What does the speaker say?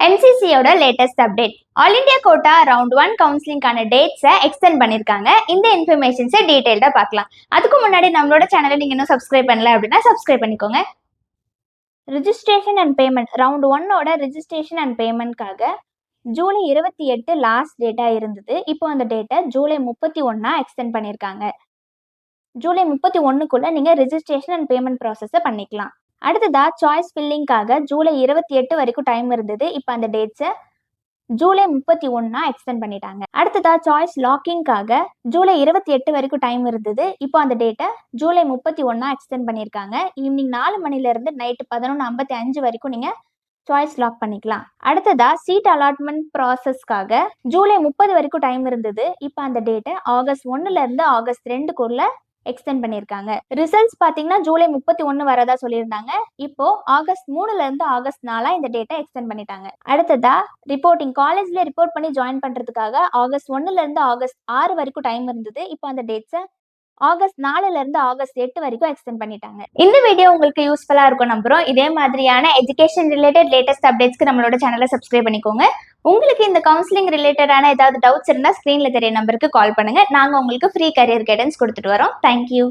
NCCயோட latest update. All India quota round 1 கவுன்சிலிங்கான டேட்ஸை extend பண்ணியிருக்காங்க. இந்த இன்ஃபர்மேஷன்ஸை டீட்டெயில்டாக பார்க்கலாம். அதுக்கு முன்னாடி நம்மளோட சேனலை நீங்கள் இன்னும் சப்ஸ்கிரைப் பண்ணல அப்படின்னா சப்ஸ்கிரைப் பண்ணிக்கோங்க. ரிஜிஸ்ட்ரேஷன் அண்ட் பேமெண்ட் ரவுண்ட் 1ஓட ரிஜிஸ்ட்ரேஷன் அண்ட் பேமெண்ட்காக ஜூலை 28 லாஸ்ட் டேட்டாக இருந்தது. இப்போ அந்த டேட்டை ஜூலை 31 எக்ஸ்டெண்ட் பண்ணியிருக்காங்க. ஜூலை 31க்குள்ளே நீங்கள் ரிஜிஸ்ட்ரேஷன் அண்ட் பேமெண்ட் ப்ராசஸை பண்ணிக்கலாம். அடுத்ததா சாய்ஸ் ஃபில்லிங்காக ஜூலை 28 வரைக்கும் டைம் இருந்தது. இப்போ அந்த டேட்ஸை ஜூலை 31 எக்ஸ்டெண்ட் பண்ணிட்டாங்க. அடுத்ததா சாய்ஸ் லாக்கிங்காக ஜூலை 28 வரைக்கும் டைம் இருந்தது. இப்போ அந்த டேட்டை ஜூலை 31 எக்ஸ்டெண்ட் பண்ணியிருக்காங்க. ஈவினிங் 4 மணிலேருந்து நைட்டு 11:55 வரைக்கும் நீங்கள் சாய்ஸ் லாக் பண்ணிக்கலாம். அடுத்ததா சீட் அலாட்மெண்ட் ப்ராசஸ்க்காக ஜூலை 30 வரைக்கும் டைம் இருந்தது. இப்போ அந்த டேட்டை ஆகஸ்ட் 1லேருந்து ஆகஸ்ட் 2க்குள்ள எக்ஸ்டெண்ட் பண்ணியிருக்காங்க. ரிசல்ட்ஸ் பார்த்தீங்கன்னா ஜூலை 31 வரதா சொல்லியிருந்தாங்க. இப்போ ஆகஸ்ட் 3லேருந்து ஆகஸ்ட் 4 இந்த டேட்டை எக்ஸ்டெண்ட் பண்ணிட்டாங்க. அடுத்ததா ரிப்போர்ட்டிங் காலேஜ்ல ரிப்போர்ட் பண்ணி ஜாயின் பண்றதுக்காக ஆகஸ்ட் 1லேருந்து ஆகஸ்ட் 6 வரைக்கும் டைம் இருந்தது. இப்போ அந்த டேட்ஸை ஆகஸ்ட் 4லேருந்து ஆகஸ்ட் 8 வரைக்கும் எக்ஸ்டெண்ட் பண்ணிட்டாங்க. இந்த வீடியோ உங்களுக்கு யூஸ்ஃபுல்லா இருக்கும் நம்புறோம். இதே மாதிரியான எஜுகேஷன் ரிலேட்டட் லேட்டஸ்ட் அப்டேட்ஸ்க்கு நம்மளோட சேனலை சப்ஸ்கிரைப் பண்ணிக்கோங்க. உங்களுக்கு இந்த கவுன்சிலிங் ரிலேட்டடான ஏதாவது டவுட்ஸ் இருந்தால் ஸ்க்ரீன்ல தெரிய நம்பருக்கு கால் பண்ணுங்க. நாங்கள் உங்களுக்கு ஃப்ரீ கரியர் கைடன்ஸ் கொடுத்துட்டு வரோம். தேங்க்யூ.